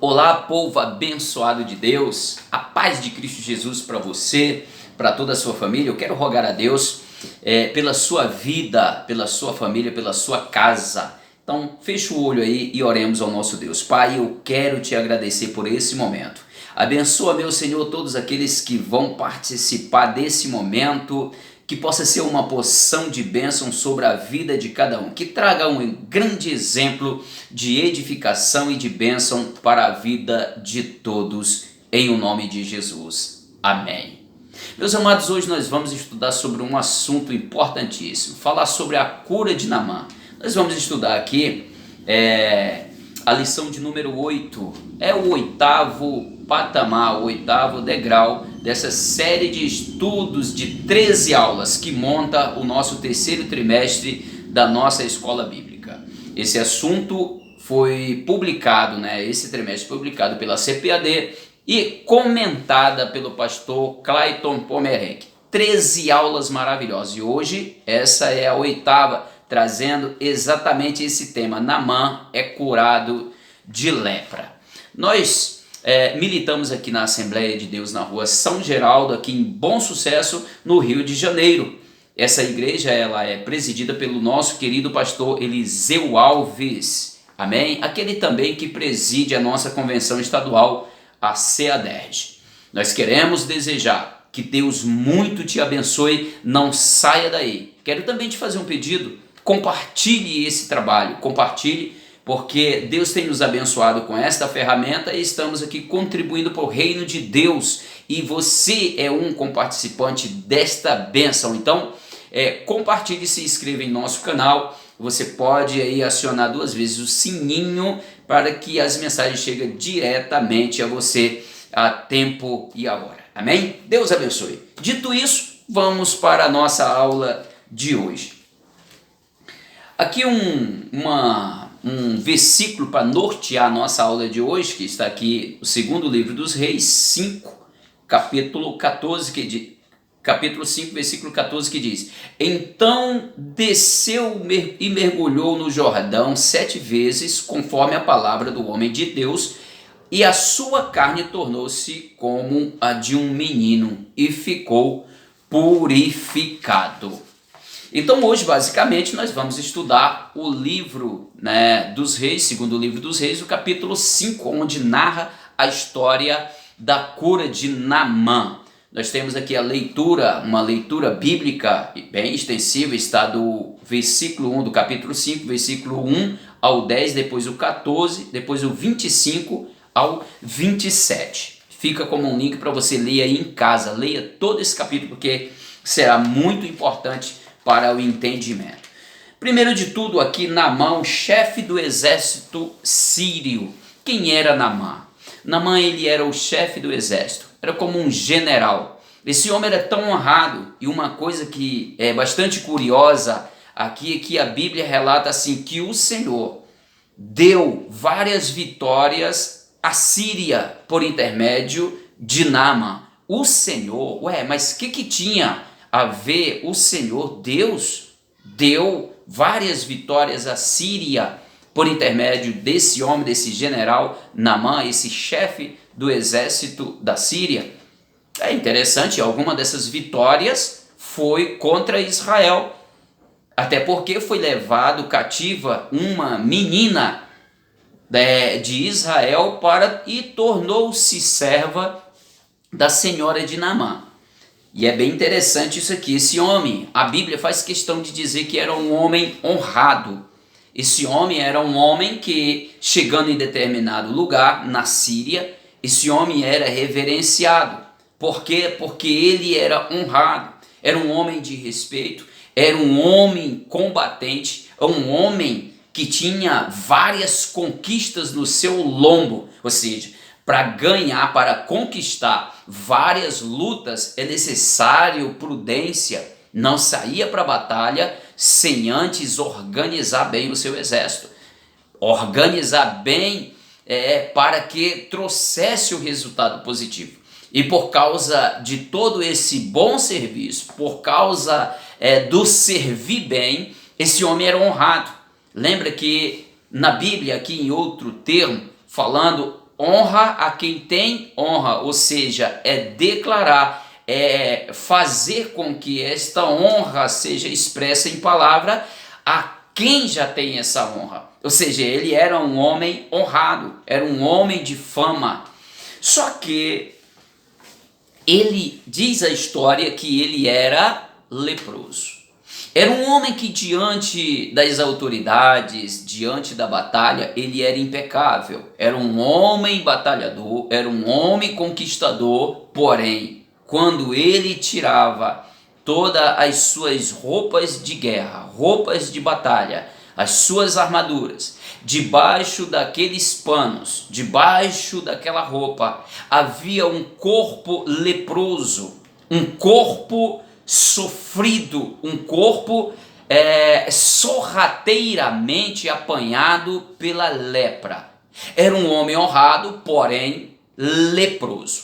Olá, povo abençoado de Deus, a paz de Cristo Jesus para você, para toda a sua família. Eu quero rogar a Deus pela sua vida, pela sua família, pela sua casa. Então, feche o olho aí e oremos ao nosso Deus. Pai, eu quero te agradecer por esse momento. Abençoa, meu Senhor, todos aqueles que vão participar desse momento, que possa ser uma porção de bênção sobre a vida de cada um, que traga um grande exemplo de edificação e de bênção para a vida de todos, em o nome de Jesus. Amém. Meus amados, hoje nós vamos estudar sobre um assunto importantíssimo, falar sobre a cura de Naamã. Nós vamos estudar aqui a lição de número 8, é o oitavo patamar, o oitavo degrau dessa série de estudos de 13 aulas que monta o nosso terceiro trimestre da nossa escola bíblica. Esse assunto foi publicado, esse trimestre foi publicado pela CPAD e comentada pelo pastor Clayton Pomerenc. 13 aulas maravilhosas e hoje essa é a oitava, trazendo exatamente esse tema: Naamã é curado de lepra. Nós militamos aqui na Assembleia de Deus na rua São Geraldo, aqui em Bom Sucesso, no Rio de Janeiro. Essa igreja ela é presidida pelo nosso querido pastor Eliseu Alves, amém? Aquele também que preside a nossa convenção estadual, a CEADERJ. Nós queremos desejar que Deus muito te abençoe, não saia daí. Quero também te fazer um pedido: compartilhe esse trabalho, compartilhe, porque Deus tem nos abençoado com esta ferramenta e estamos aqui contribuindo para o reino de Deus e você é um comparticipante desta bênção. Então, compartilhe e se inscreva em nosso canal. Você pode aí acionar 2 vezes o sininho para que as mensagens cheguem diretamente a você a tempo e a hora. Amém? Deus abençoe. Dito isso, vamos para a nossa aula de hoje. Aqui um versículo para nortear a nossa aula de hoje, que está aqui no segundo livro dos Reis 5, capítulo 5, versículo 14, que diz: Então desceu e mergulhou no Jordão 7 vezes, conforme a palavra do homem de Deus, e a sua carne tornou-se como a de um menino, e ficou purificado. Então hoje, basicamente, nós vamos estudar o livro dos Reis, segundo o livro dos Reis, o capítulo 5, onde narra a história da cura de Naamã. Nós temos aqui uma leitura bíblica bem extensiva, está do versículo 1 do capítulo 5, versículo 1 ao 10, depois o 14, depois o 25 ao 27. Fica como um link para você ler aí em casa, leia todo esse capítulo, porque será muito importante para o entendimento. Primeiro de tudo aqui, Naamã, o chefe do exército sírio. Quem era Naamã? Naamã, ele era o chefe do exército, era como um general. Esse homem era tão honrado, e uma coisa que é bastante curiosa aqui é que a Bíblia relata assim, que o Senhor deu várias vitórias à Síria por intermédio de Naamã. O Senhor, mas o que tinha a ver? O Senhor Deus deu várias vitórias à Síria por intermédio desse homem, desse general Naamã, esse chefe do exército da Síria. É interessante, alguma dessas vitórias foi contra Israel, até porque foi levado cativa uma menina de Israel e tornou-se serva da senhora de Naamã. E é bem interessante isso aqui. Esse homem, a Bíblia faz questão de dizer que era um homem honrado. Esse homem era um homem que, chegando em determinado lugar, na Síria, esse homem era reverenciado. Por quê? Porque ele era honrado. Era um homem de respeito, era um homem combatente, um homem que tinha várias conquistas no seu lombo, ou seja, para ganhar, para conquistar várias lutas é necessário prudência. Não saía para a batalha sem antes organizar bem o seu exército. Organizar bem para que trouxesse o resultado positivo. E por causa de todo esse bom serviço, por causa do servir bem, esse homem era honrado. Lembra que na Bíblia, aqui em outro termo, falando honra a quem tem honra, ou seja, é declarar, é fazer com que esta honra seja expressa em palavra a quem já tem essa honra. Ou seja, ele era um homem honrado, era um homem de fama. Só que ele diz a história que ele era leproso. Era um homem que diante das autoridades, diante da batalha, ele era impecável. Era um homem batalhador, era um homem conquistador, porém, quando ele tirava todas as suas roupas de guerra, roupas de batalha, as suas armaduras, debaixo daqueles panos, debaixo daquela roupa, havia um corpo leproso, um corpo sofrido, um corpo sorrateiramente apanhado pela lepra. Era um homem honrado, porém leproso.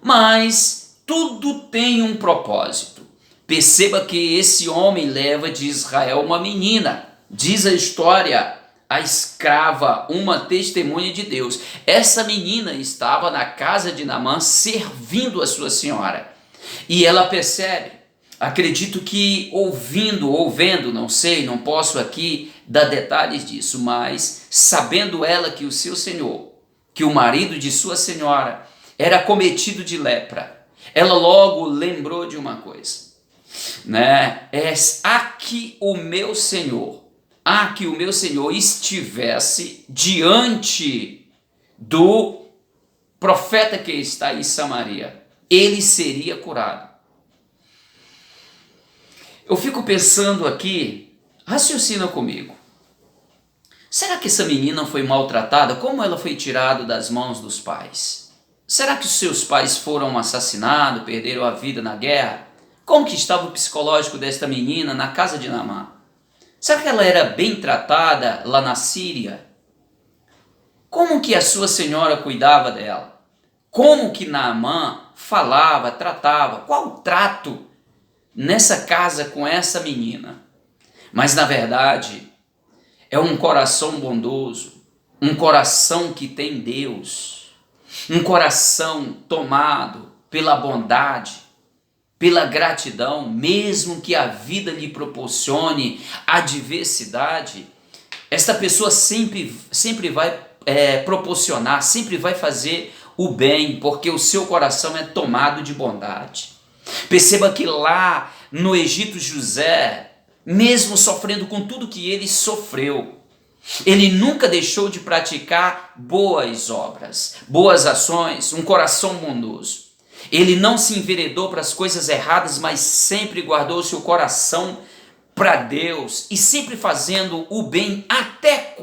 Mas tudo tem um propósito. Perceba que esse homem leva de Israel uma menina. Diz a história, a escrava, uma testemunha de Deus. Essa menina estava na casa de Naamã servindo a sua senhora. E ela percebe, acredito que ouvendo, não sei, não posso aqui dar detalhes disso, mas sabendo ela que o seu senhor, que o marido de sua senhora era cometido de lepra, ela logo lembrou de uma coisa, né? Que o meu senhor estivesse diante do profeta que está em Samaria, ele seria curado. Eu fico pensando aqui, raciocina comigo. Será que essa menina foi maltratada? Como ela foi tirada das mãos dos pais? Será que os seus pais foram assassinados, perderam a vida na guerra? Como que estava o psicológico desta menina na casa de Naamã? Será que ela era bem tratada lá na Síria? Como que a sua senhora cuidava dela? Como que Naamã falava, tratava? Qual o trato nessa casa com essa menina? Mas na verdade é um coração bondoso, um coração que tem Deus, um coração tomado pela bondade, pela gratidão, mesmo que a vida lhe proporcione adversidade, esta pessoa sempre vai proporcionar, sempre vai fazer o bem, porque o seu coração é tomado de bondade. Perceba que lá no Egito, José, mesmo sofrendo com tudo que ele sofreu, ele nunca deixou de praticar boas obras, boas ações, um coração bondoso. Ele não se enveredou para as coisas erradas, mas sempre guardou seu coração para Deus e sempre fazendo o bem até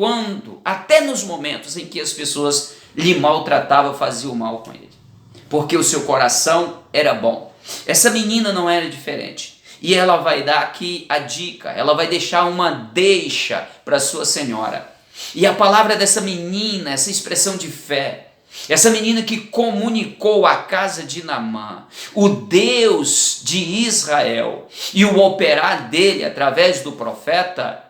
nos momentos em que as pessoas lhe maltratavam, faziam o mal com ele, porque o seu coração era bom. Essa menina não era diferente. E ela vai dar aqui a dica, ela vai deixar uma deixa para sua senhora. E a palavra dessa menina, essa expressão de fé, essa menina que comunicou à casa de Naamã o Deus de Israel e o operar dele através do profeta,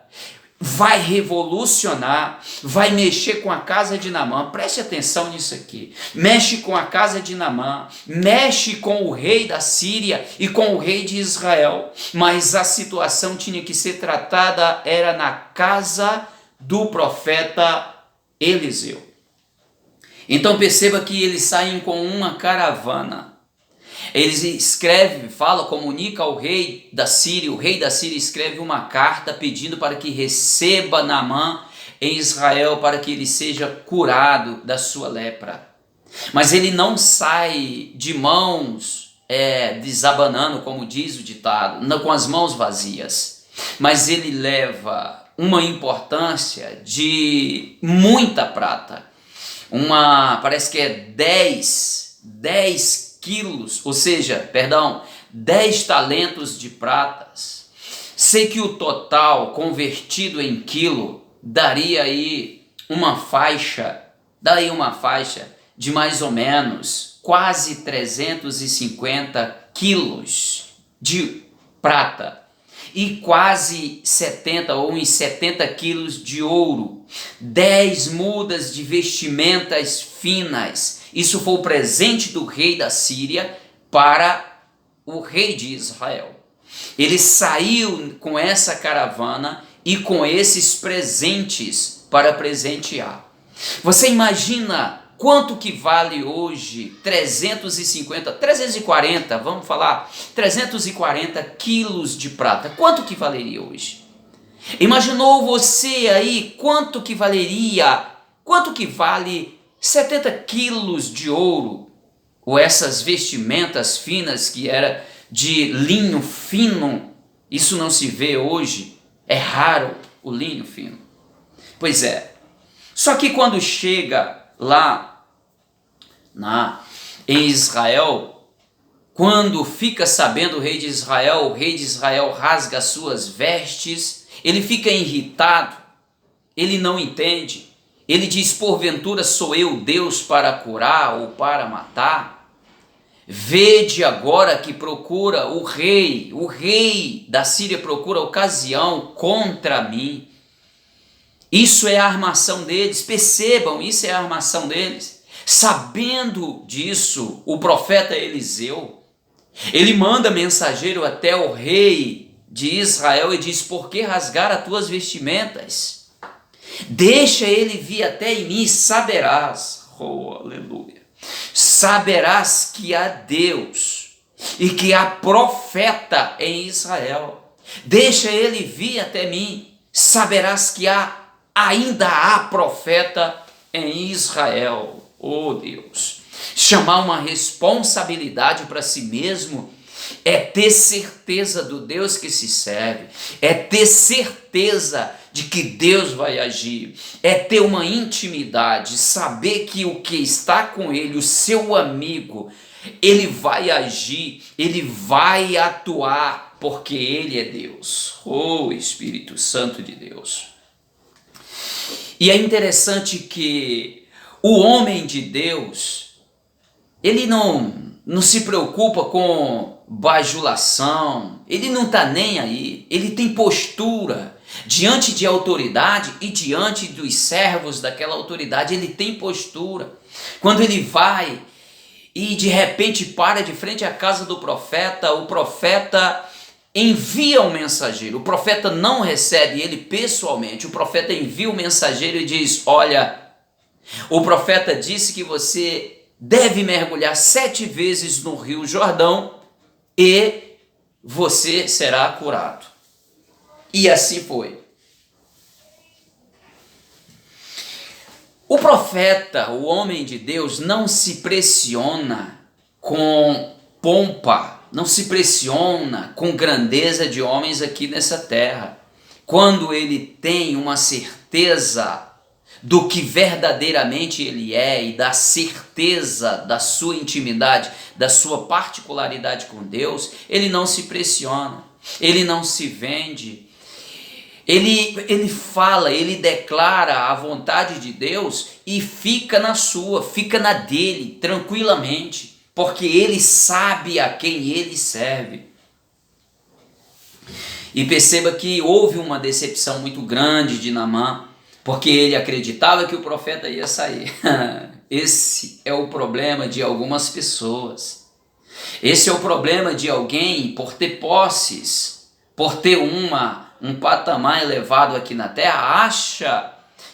vai revolucionar, vai mexer com a casa de Naamã. Preste atenção nisso aqui. Mexe com a casa de Naamã, mexe com o rei da Síria e com o rei de Israel. Mas a situação tinha que ser tratada, era na casa do profeta Eliseu. Então perceba que eles saem com uma caravana. Eles escrevem, comunica ao rei da Síria. O rei da Síria escreve uma carta pedindo para que receba Naamã em Israel, para que ele seja curado da sua lepra. Mas ele não sai de mãos desabanando, como diz o ditado, não com as mãos vazias. Mas ele leva uma importância de muita prata. Parece que é 10 quilos, ou seja, 10 talentos de pratas. Sei que o total convertido em quilo daria aí uma faixa de mais ou menos quase 350 quilos de prata. e quase 70 ou uns 70 quilos de ouro, 10 mudas de vestimentas finas. Isso foi o presente do rei da Síria para o rei de Israel. Ele saiu com essa caravana e com esses presentes para presentear. Você imagina quanto que vale hoje 340, vamos falar, 340 quilos de prata? Quanto que valeria hoje? Imaginou você aí quanto que valeria, quanto que vale 70 quilos de ouro? Ou essas vestimentas finas que era de linho fino? Isso não se vê hoje, é raro o linho fino. Pois é, só que quando chega lá em Israel, quando fica sabendo o rei de Israel rasga as suas vestes, ele fica irritado, ele não entende, ele diz: porventura sou eu Deus para curar ou para matar? Vede agora que procura o rei da Síria procura ocasião contra mim. Isso é a armação deles, percebam, isso é a armação deles. Sabendo disso, o profeta Eliseu, ele manda mensageiro até o rei de Israel e diz: por que rasgar as tuas vestimentas? Deixa ele vir até em mim e saberás, oh aleluia, saberás que há Deus e que há profeta em Israel. Deixa ele vir até mim, saberás que ainda há profeta em Israel. Oh Deus, chamar uma responsabilidade para si mesmo é ter certeza do Deus que se serve, é ter certeza de que Deus vai agir, é ter uma intimidade, saber que o que está com ele, o seu amigo, ele vai agir, ele vai atuar, porque ele é Deus. Oh Espírito Santo de Deus. E é interessante que o homem de Deus, ele não se preocupa com bajulação, ele não está nem aí, ele tem postura diante de autoridade e diante dos servos daquela autoridade, ele tem postura. Quando ele vai e de repente para de frente à casa do profeta, o profeta envia um mensageiro, o profeta não recebe ele pessoalmente, o profeta envia o mensageiro e diz: olha, o profeta disse que você deve mergulhar 7 vezes no Rio Jordão e você será curado. E assim foi. O profeta, o homem de Deus, não se pressiona com pompa, não se pressiona com grandeza de homens aqui nessa terra. Quando ele tem uma certeza do que verdadeiramente ele é e da certeza da sua intimidade, da sua particularidade com Deus, ele não se pressiona, ele não se vende, ele fala, ele declara a vontade de Deus e fica na sua, fica na dele, tranquilamente, porque ele sabe a quem ele serve. E perceba que houve uma decepção muito grande de Naamã, porque ele acreditava que o profeta ia sair. Esse é o problema de algumas pessoas. Esse é o problema de alguém, por ter posses, por ter um patamar elevado aqui na terra, acha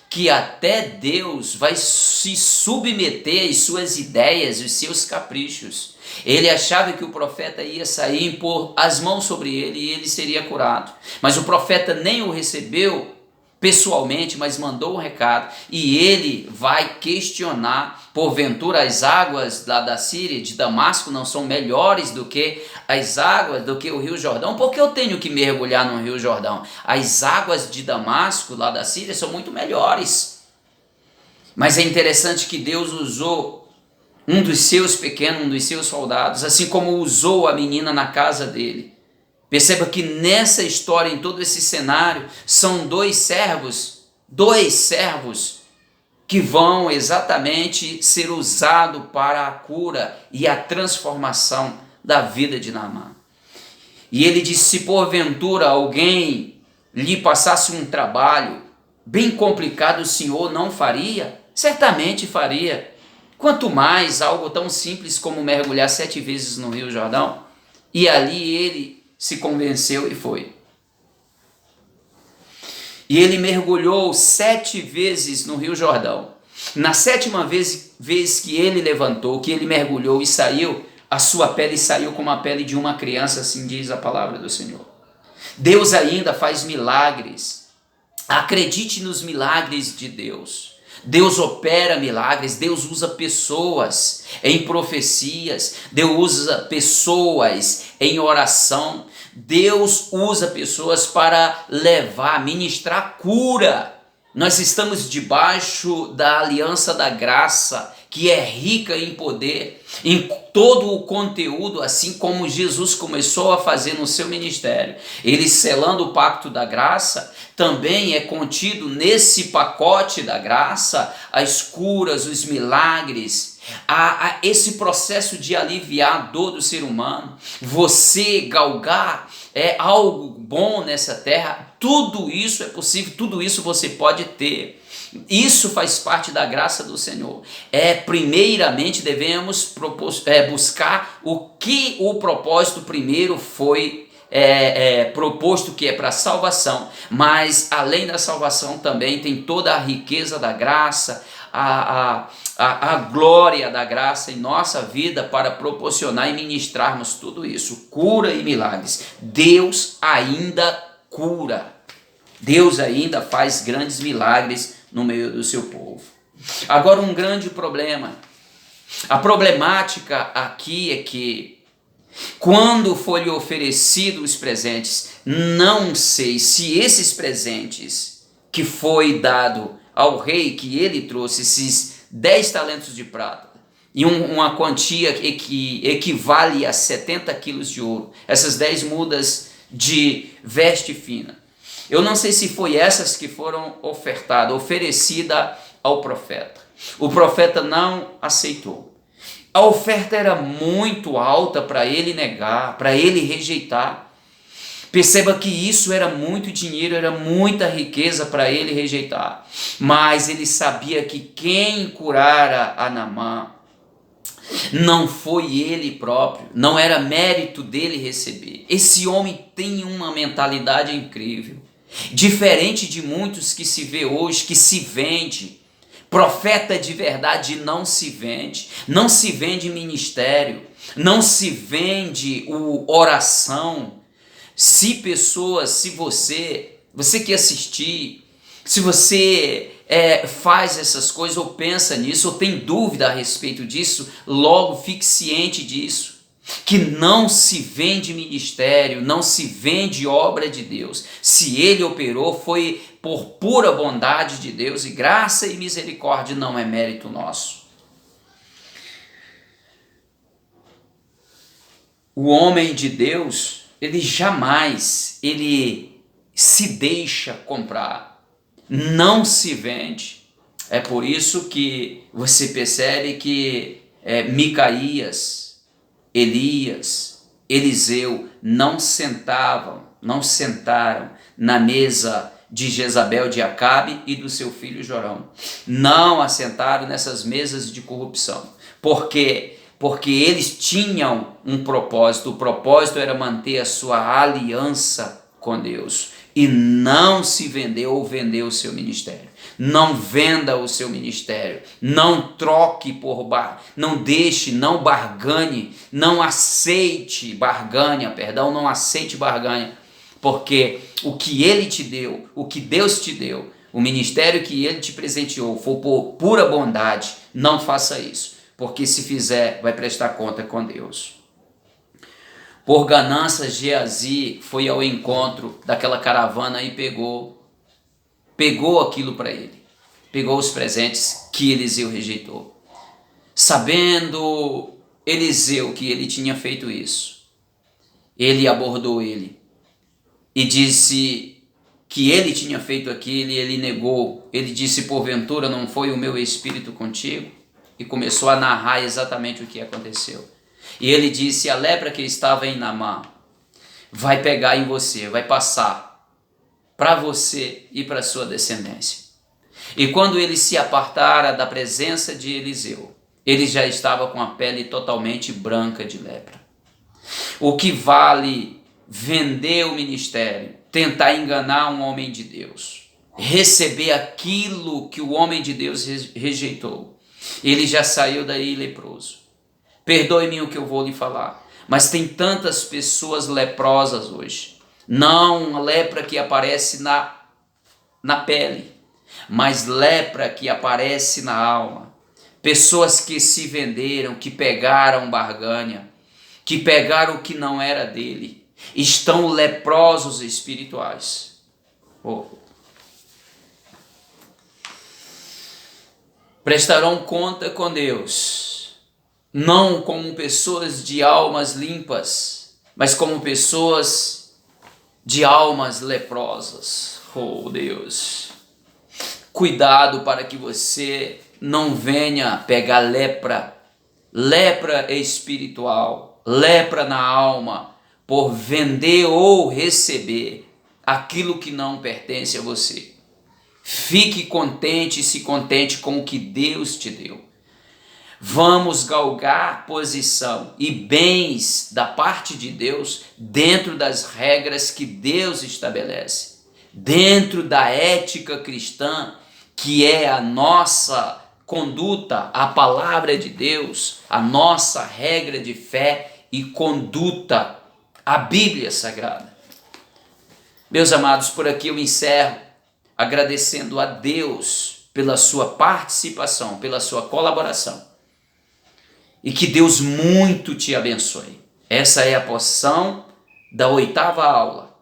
que até Deus vai se submeter às suas ideias, os seus caprichos. Ele achava que o profeta ia sair, impor as mãos sobre ele e ele seria curado. Mas o profeta nem o recebeu pessoalmente, mas mandou um recado, e ele vai questionar: porventura as águas lá da Síria, de Damasco, não são melhores do que as águas, do que o Rio Jordão? Por que eu tenho que mergulhar no Rio Jordão? As águas de Damasco, lá da Síria, são muito melhores. Mas é interessante que Deus usou um dos seus pequenos, um dos seus soldados, assim como usou a menina na casa dele. Perceba que nessa história, em todo esse cenário, são dois servos que vão exatamente ser usados para a cura e a transformação da vida de Naamã. E ele disse: se porventura alguém lhe passasse um trabalho bem complicado, o Senhor não faria? Certamente faria. Quanto mais algo tão simples como mergulhar 7 vezes no Rio Jordão. E ali ele se convenceu e foi. E ele mergulhou 7 vezes no Rio Jordão. Na 7ª vez que ele levantou, que ele mergulhou e saiu, a sua pele saiu como a pele de uma criança, assim diz a palavra do Senhor. Deus ainda faz milagres. Acredite nos milagres de Deus. Deus opera milagres, Deus usa pessoas em profecias, Deus usa pessoas em oração, Deus usa pessoas para levar, ministrar cura. Nós estamos debaixo da aliança da graça, que é rica em poder, em todo o conteúdo, assim como Jesus começou a fazer no seu ministério. Ele selando o pacto da graça, também é contido nesse pacote da graça as curas, os milagres, esse processo de aliviar a dor do ser humano. Você galgar algo bom nessa terra, tudo isso é possível, tudo isso você pode ter. Isso faz parte da graça do Senhor. Primeiramente devemos buscar o que o propósito primeiro foi proposto, que é para a salvação, mas além da salvação também tem toda a riqueza da graça, a glória da graça em nossa vida para proporcionar e ministrarmos tudo isso, cura e milagres. Deus ainda cura, Deus ainda faz grandes milagres no meio do seu povo. Agora, um grande problema, a problemática aqui é que quando foi-lhe oferecido os presentes, não sei se esses presentes que foi dado ao rei, que ele trouxe esses 10 talentos de prata e uma quantia que equivale a 70 quilos de ouro, essas 10 mudas de veste fina, eu não sei se foi essas que foram oferecida ao profeta. O profeta não aceitou. A oferta era muito alta para ele negar, para ele rejeitar. Perceba que isso era muito dinheiro, era muita riqueza para ele rejeitar. Mas ele sabia que quem curara a Naamã não foi ele próprio, não era mérito dele receber. Esse homem tem uma mentalidade incrível, diferente de muitos que se vê hoje, que se vende. Profeta de verdade não se vende ministério, não se vende oração. Se você que assistir, se você faz essas coisas ou pensa nisso, ou tem dúvida a respeito disso, logo fique ciente disso, que não se vende ministério, não se vende obra de Deus. Se ele operou, foi por pura bondade de Deus, e graça e misericórdia, não é mérito nosso. O homem de Deus, ele jamais se deixa comprar, não se vende. É por isso que você percebe que Micaías, Elias, Eliseu não sentaram na mesa de Jezabel, de Acabe e do seu filho Jorão. Não assentaram nessas mesas de corrupção. Por quê? Porque eles tinham um propósito. O propósito era manter a sua aliança com Deus e não se vender ou vender o seu ministério. Não venda o seu ministério, não troque não deixe, não barganhe, não aceite barganha, porque o que ele te deu, o que Deus te deu, o ministério que ele te presenteou, foi por pura bondade. Não faça isso, porque se fizer, vai prestar conta com Deus. Por ganância, Geazi foi ao encontro daquela caravana e pegou aquilo para ele, pegou os presentes que Eliseu rejeitou. Sabendo Eliseu que ele tinha feito isso, ele abordou ele e disse que ele tinha feito aquilo, e ele negou. Ele disse: porventura não foi o meu espírito contigo? E começou a narrar exatamente o que aconteceu. E ele disse: a lepra que estava em Naamã vai pegar em você, vai passar para você e para sua descendência. E quando ele se apartara da presença de Eliseu, ele já estava com a pele totalmente branca de lepra. O que vale vender o ministério, tentar enganar um homem de Deus, receber aquilo que o homem de Deus rejeitou? Ele já saiu daí leproso. Perdoe-me o que eu vou lhe falar, mas tem tantas pessoas leprosas hoje. Não a lepra que aparece na pele, mas lepra que aparece na alma. Pessoas que se venderam, que pegaram barganha, que pegaram o que não era dele, estão leprosos espirituais. Prestarão conta com Deus, não como pessoas de almas limpas, mas como pessoas de almas leprosas. Oh Deus, cuidado para que você não venha pegar lepra espiritual, lepra na alma, por vender ou receber aquilo que não pertence a você. Fique contente e se contente com o que Deus te deu. Vamos galgar posição e bens da parte de Deus dentro das regras que Deus estabelece, dentro da ética cristã, que é a nossa conduta, a palavra de Deus, a nossa regra de fé e conduta, a Bíblia Sagrada. Meus amados, por aqui eu encerro agradecendo a Deus pela sua participação, pela sua colaboração. E que Deus muito te abençoe. Essa é a porção da 8ª aula.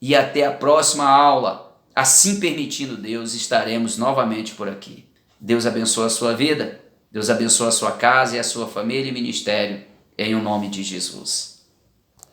E até a próxima aula, assim permitindo Deus, estaremos novamente por aqui. Deus abençoe a sua vida, Deus abençoe a sua casa e a sua família e ministério, em o nome de Jesus.